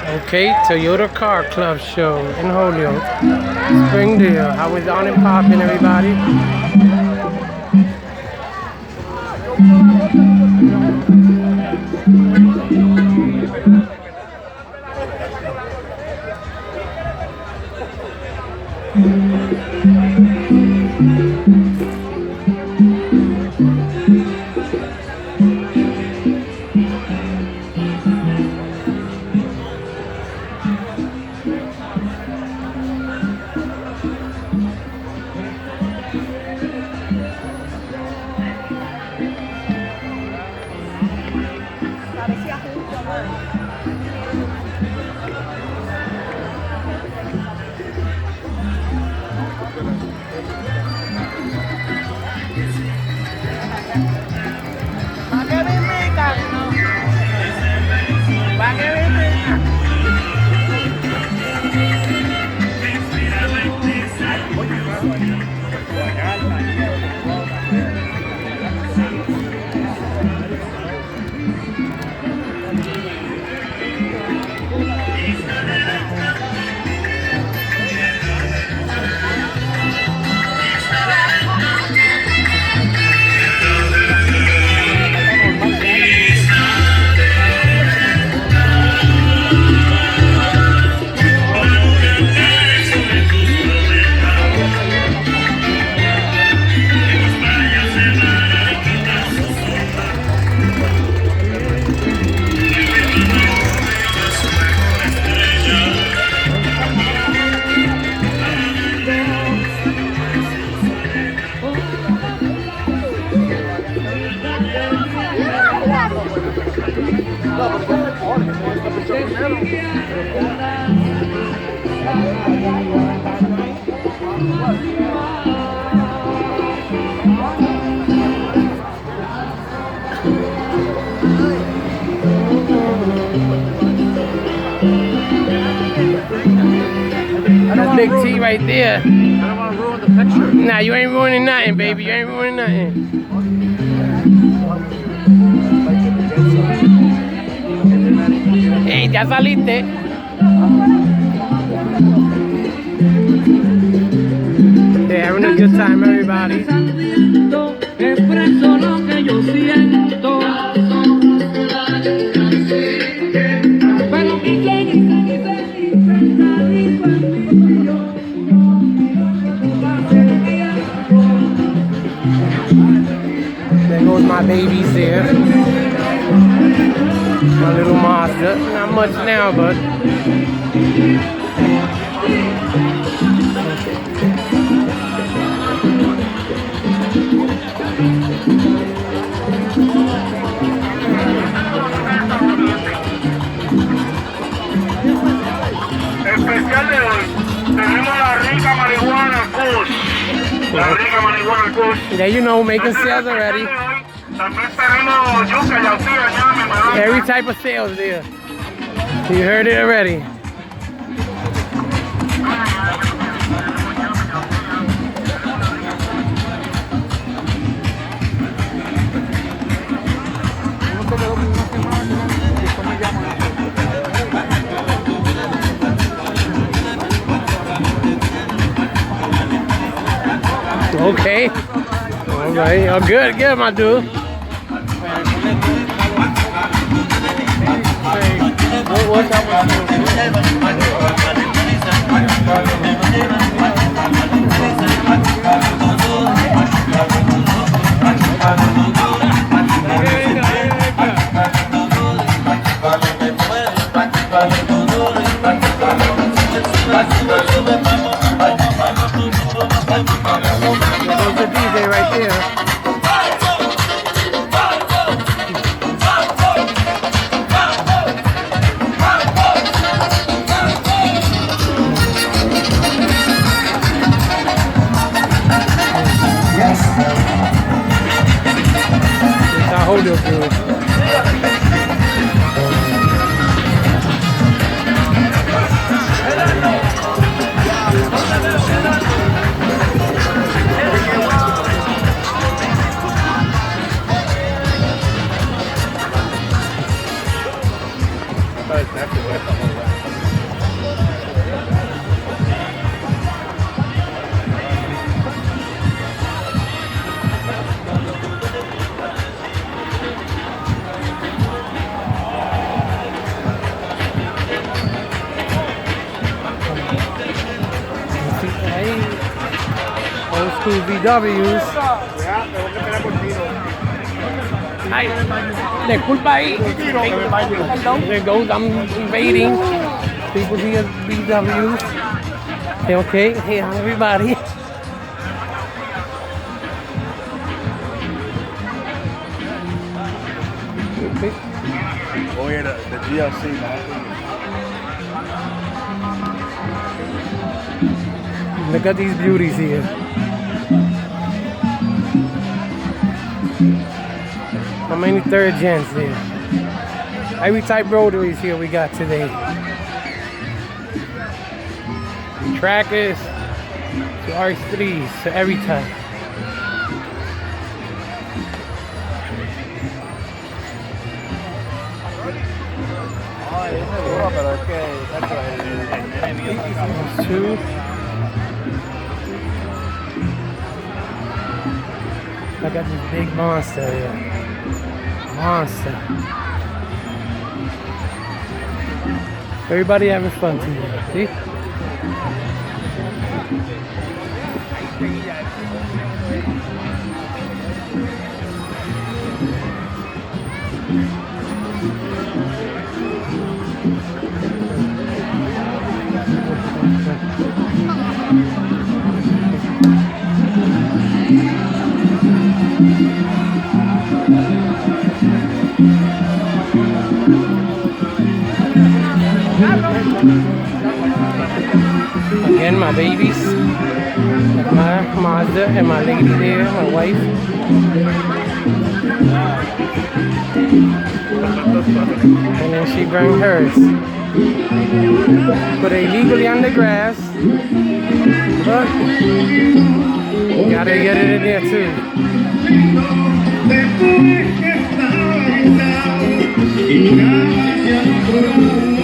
Okay, Toyota Car Club show in Holyoke, Springdale. How is on and popping, everybody? That's Big T right there. I don't want to ruin the picture. Nah, you ain't ruining nothing, baby. You ain't ruining nothing. Hey, ya saliste. They're having a good time, everybody. There goes my babies there. My little Mazda. Not much now, but especial de hoy tenemos la rica marihuana Kush. La rica marihuana Kush. yeah, you know, making sales already. También tenemos yuca, yautía, llame, melón. Every type of sales there. You heard it already. Okay. All right. Oh, good. Good, my dude. What's that There's the DJ right there. It's our Holyoke. Ahí, old school VWs. Ay, disculpa ahí. There goes, I'm invading people's VWs. Okay, hey everybody. Oh yeah, the GLC, man. Look at these beauties here. How many third gens there? Every type rotaries here we got today. Trackers to R3s to every type. There's two. I got this big monster here. Monster. Everybody having fun today. See? Again, my babies, my Mazda and my lady there, my wife. And then she bring hers. Put it illegally on the grass, but you gotta get it in there too. Después que estaba y